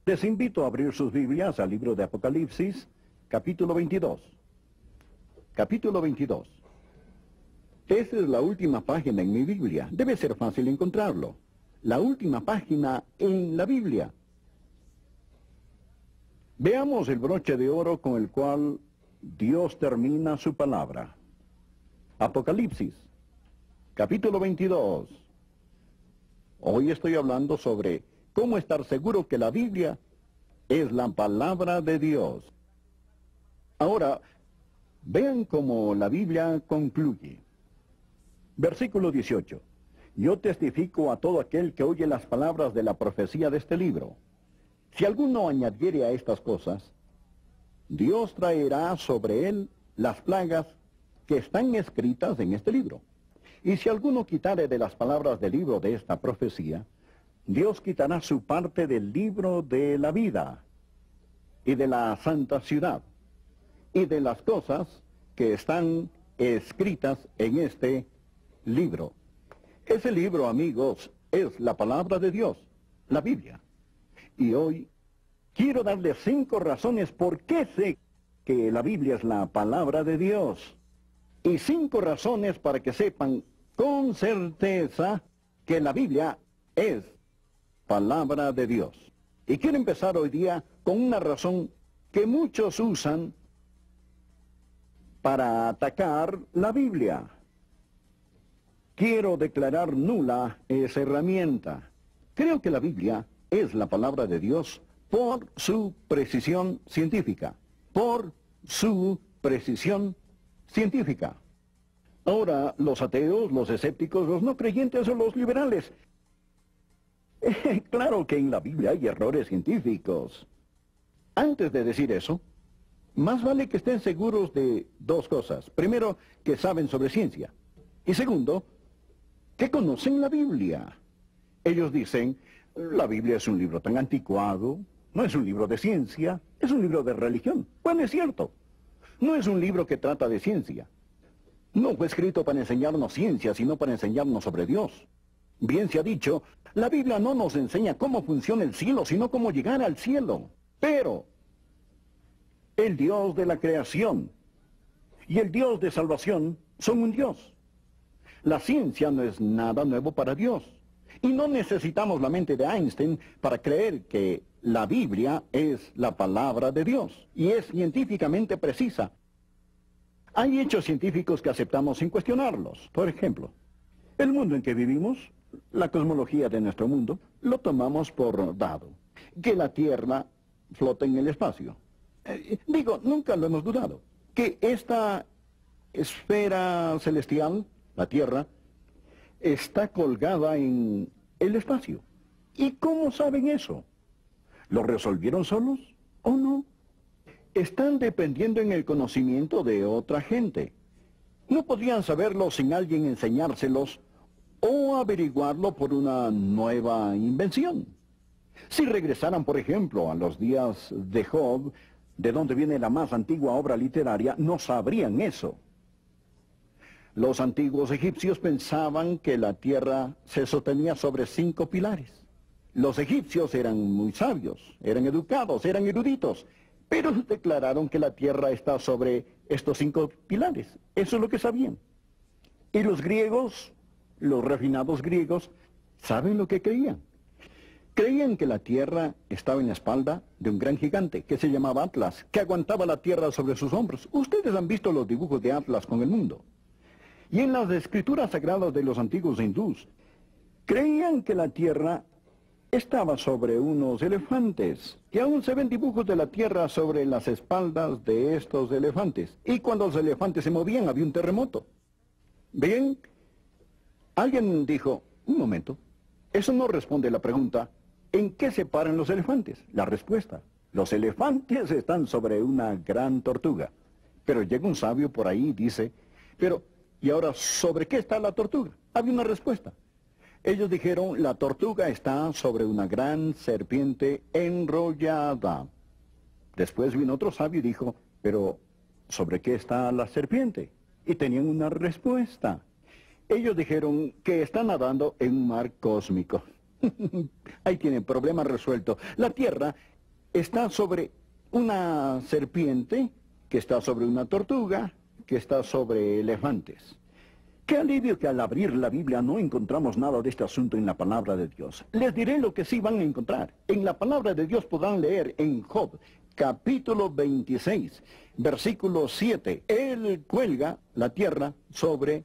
Les invito a abrir sus Biblias al libro de Apocalipsis, capítulo 22. Capítulo 22. Esta es la última página en mi Biblia. Debe ser fácil encontrarlo. La última página en la Biblia. Veamos el broche de oro con el cual Dios termina su palabra. Apocalipsis, capítulo 22. Hoy estoy hablando sobre cómo estar seguro que la Biblia es la palabra de Dios. Ahora, vean cómo la Biblia concluye. Versículo 18. Yo testifico a todo aquel que oye las palabras de la profecía de este libro. Si alguno añadiere a estas cosas, Dios traerá sobre él las plagas que están escritas en este libro. Y si alguno quitare de las palabras del libro de esta profecía, Dios quitará su parte del libro de la vida y de la santa ciudad y de las cosas que están escritas en este libro. Ese libro, amigos, es la palabra de Dios, la Biblia. Y hoy quiero darles 5 razones por qué sé que la Biblia es la palabra de Dios. Y 5 razones para que sepan con certeza que la Biblia es palabra de Dios. Y quiero empezar hoy día con una razón que muchos usan para atacar la Biblia. Quiero declarar nula esa herramienta. Creo que la Biblia es la palabra de Dios por su precisión científica. Por su precisión científica. Ahora, los ateos, los escépticos, los no creyentes o los liberales. Claro que en la Biblia hay errores científicos. Antes de decir eso, más vale que estén seguros de 2 cosas. Primero, que saben sobre ciencia. Y segundo, que conocen la Biblia. Ellos dicen, la Biblia es un libro tan anticuado, no es un libro de ciencia, es un libro de religión. Bueno, es cierto. No es un libro que trata de ciencia. No fue escrito para enseñarnos ciencia, sino para enseñarnos sobre Dios. Bien se ha dicho, la Biblia no nos enseña cómo funciona el cielo, sino cómo llegar al cielo. Pero el Dios de la creación y el Dios de salvación son un Dios. La ciencia no es nada nuevo para Dios. Y no necesitamos la mente de Einstein para creer que la Biblia es la palabra de Dios. Y es científicamente precisa. Hay hechos científicos que aceptamos sin cuestionarlos. Por ejemplo, el mundo en que vivimos, la cosmología de nuestro mundo, lo tomamos por dado. Que la Tierra flota en el espacio. Nunca lo hemos dudado. Que esta esfera celestial, la Tierra, está colgada en el espacio. ¿Y cómo saben eso? ¿Lo resolvieron solos o no? Están dependiendo en el conocimiento de otra gente. No podrían saberlo sin alguien enseñárselos o averiguarlo por una nueva invención. Si regresaran, por ejemplo, a los días de Job, de donde viene la más antigua obra literaria, no sabrían eso. Los antiguos egipcios pensaban que la tierra se sostenía sobre 5 pilares. Los egipcios eran muy sabios, eran educados, eran eruditos, pero declararon que la tierra está sobre estos 5 pilares. Eso es lo que sabían. Y los griegos, los refinados griegos, ¿saben lo que creían? Creían que la tierra estaba en la espalda de un gran gigante que se llamaba Atlas, que aguantaba la tierra sobre sus hombros. Ustedes han visto los dibujos de Atlas con el mundo. Y en las escrituras sagradas de los antiguos hindús, creían que la tierra estaba sobre unos elefantes, que aún se ven dibujos de la tierra sobre las espaldas de estos elefantes. Y cuando los elefantes se movían había un terremoto. Bien, alguien dijo, un momento, eso no responde a la pregunta, ¿en qué se paran los elefantes? La respuesta, los elefantes están sobre una gran tortuga. Pero llega un sabio por ahí y dice, ¿y ahora sobre qué está la tortuga? Había una respuesta. Ellos dijeron, la tortuga está sobre una gran serpiente enrollada. Después vino otro sabio y dijo, pero ¿sobre qué está la serpiente? Y tenían una respuesta. Ellos dijeron que está nadando en un mar cósmico. Ahí tienen problema resuelto. La Tierra está sobre una serpiente, que está sobre una tortuga, que está sobre elefantes. Qué alivio que al abrir la Biblia no encontramos nada de este asunto en la palabra de Dios. Les diré lo que sí van a encontrar. En la palabra de Dios podrán leer en Job, capítulo 26, versículo 7. Él cuelga la tierra sobre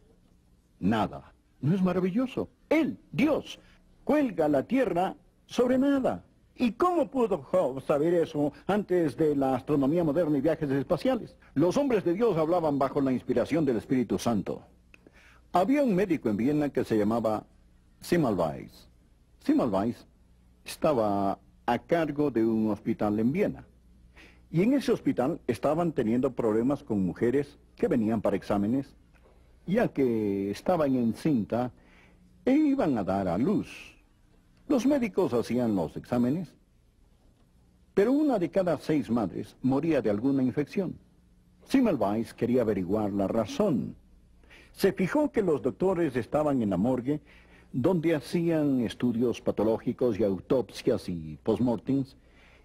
nada. ¿No es maravilloso? Él, Dios, cuelga la tierra sobre nada. ¿Y cómo pudo Job saber eso antes de la astronomía moderna y viajes espaciales? Los hombres de Dios hablaban bajo la inspiración del Espíritu Santo. Había un médico en Viena que se llamaba Semmelweis. Semmelweis estaba a cargo de un hospital en Viena. Y en ese hospital estaban teniendo problemas con mujeres que venían para exámenes, ya que estaban encinta e iban a dar a luz. Los médicos hacían los exámenes, pero una de cada 6 madres moría de alguna infección. Semmelweis quería averiguar la razón. Se fijó que los doctores estaban en la morgue, donde hacían estudios patológicos y autopsias y postmortems,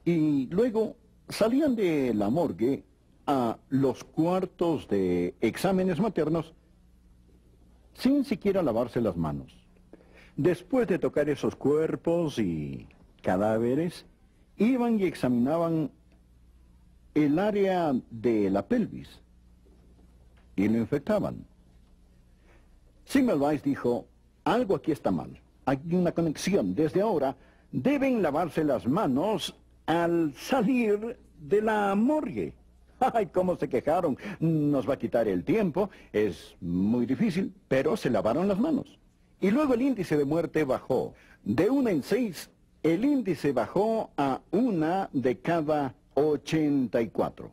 y luego salían de la morgue a los cuartos de exámenes maternos sin siquiera lavarse las manos. Después de tocar esos cuerpos y cadáveres, iban y examinaban el área de la pelvis y lo infectaban. Semmelweis dijo, algo aquí está mal. Hay una conexión. Desde ahora deben lavarse las manos al salir de la morgue. ¡Ay, cómo se quejaron! Nos va a quitar el tiempo, es muy difícil, pero se lavaron las manos. Y luego el índice de muerte bajó. De 1 en 6, el índice bajó a 1 de cada 84.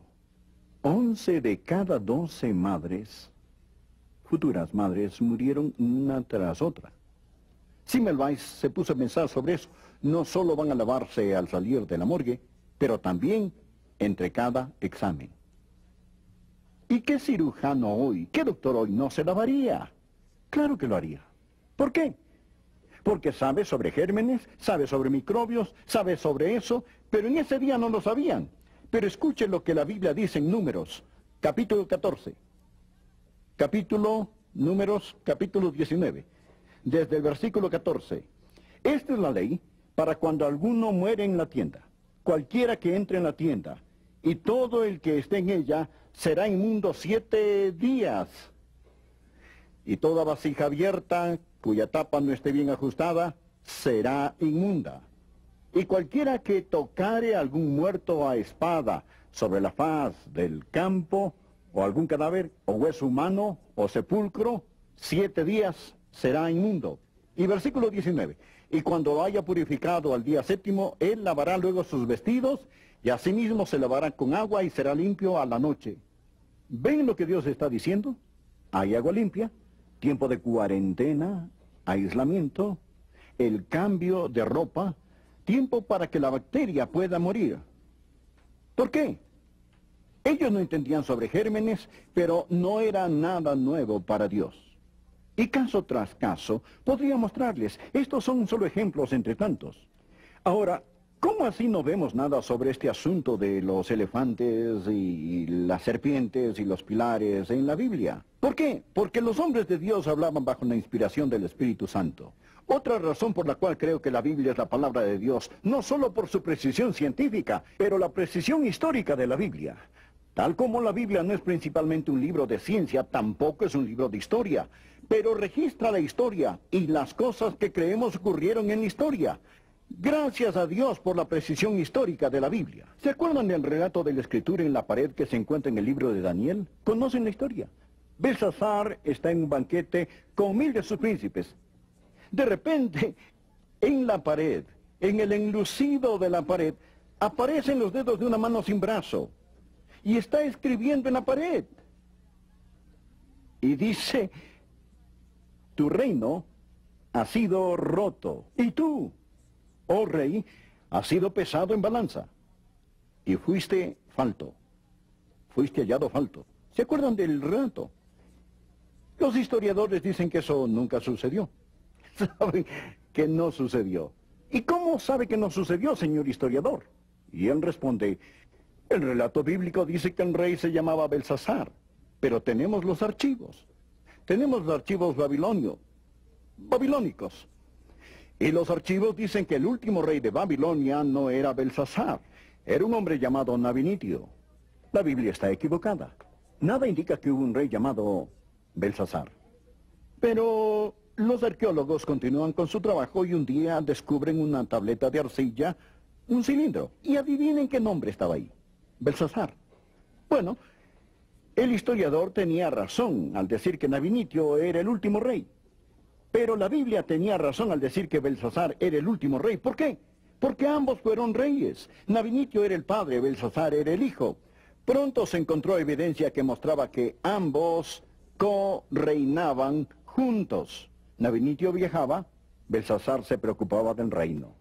11 de cada 12 madres, futuras madres, murieron una tras otra. Semmelweis se puso a pensar sobre eso. No solo van a lavarse al salir de la morgue, pero también entre cada examen. ¿Y qué cirujano hoy, qué doctor hoy no se lavaría? Claro que lo haría. ¿Por qué? Porque sabe sobre gérmenes, sabe sobre microbios, sabe sobre eso, pero en ese día no lo sabían. Pero escuchen lo que la Biblia dice en Números, capítulo 14. Números, capítulo 19. Desde el versículo 14. Esta es la ley para cuando alguno muere en la tienda. Cualquiera que entre en la tienda, y todo el que esté en ella, será inmundo 7 días. Y toda vasija abierta, cuya tapa no esté bien ajustada, será inmunda. Y cualquiera que tocare algún muerto a espada sobre la faz del campo, o algún cadáver, o hueso humano, o sepulcro, 7 días será inmundo. Y versículo 19. Y cuando lo haya purificado al día 7º, él lavará luego sus vestidos, y asimismo se lavará con agua y será limpio a la noche. ¿Ven lo que Dios está diciendo? Hay agua limpia, tiempo de cuarentena, aislamiento, el cambio de ropa, tiempo para que la bacteria pueda morir. ¿Por qué? Ellos no entendían sobre gérmenes, pero no era nada nuevo para Dios. Y caso tras caso, podría mostrarles, estos son solo ejemplos entre tantos. Ahora, ¿cómo así no vemos nada sobre este asunto de los elefantes y las serpientes y los pilares en la Biblia? ¿Por qué? Porque los hombres de Dios hablaban bajo la inspiración del Espíritu Santo. Otra razón por la cual creo que la Biblia es la palabra de Dios, no solo por su precisión científica, pero la precisión histórica de la Biblia. Tal como la Biblia no es principalmente un libro de ciencia, tampoco es un libro de historia, pero registra la historia y las cosas que creemos ocurrieron en la historia. Gracias a Dios por la precisión histórica de la Biblia. ¿Se acuerdan del relato de la escritura en la pared que se encuentra en el libro de Daniel? ¿Conocen la historia? Belsasar está en un banquete con 1000 de sus príncipes. De repente, en la pared, en el enlucido de la pared, aparecen los dedos de una mano sin brazo. Y está escribiendo en la pared. Y dice, tu reino ha sido roto. Y tú, oh rey, has sido pesado en balanza. Y fuiste falto. Fuiste hallado falto. ¿Se acuerdan del relato? Los historiadores dicen que eso nunca sucedió. Saben que no sucedió. ¿Y cómo sabe que no sucedió, señor historiador? Y él responde, el relato bíblico dice que el rey se llamaba Belsasar, pero tenemos los archivos. Tenemos los archivos babilónicos. Y los archivos dicen que el último rey de Babilonia no era Belsasar, era un hombre llamado Nabinitio. La Biblia está equivocada. Nada indica que hubo un rey llamado Belsasar. Pero los arqueólogos continúan con su trabajo y un día descubren una tableta de arcilla, un cilindro. Y adivinen qué nombre estaba ahí. Belsasar. Bueno, el historiador tenía razón al decir que Nabinitio era el último rey. Pero la Biblia tenía razón al decir que Belsasar era el último rey. ¿Por qué? Porque ambos fueron reyes. Nabinitio era el padre, Belsasar era el hijo. Pronto se encontró evidencia que mostraba que ambos co-reinaban juntos. Nabinitio viajaba, Belsasar se preocupaba del reino.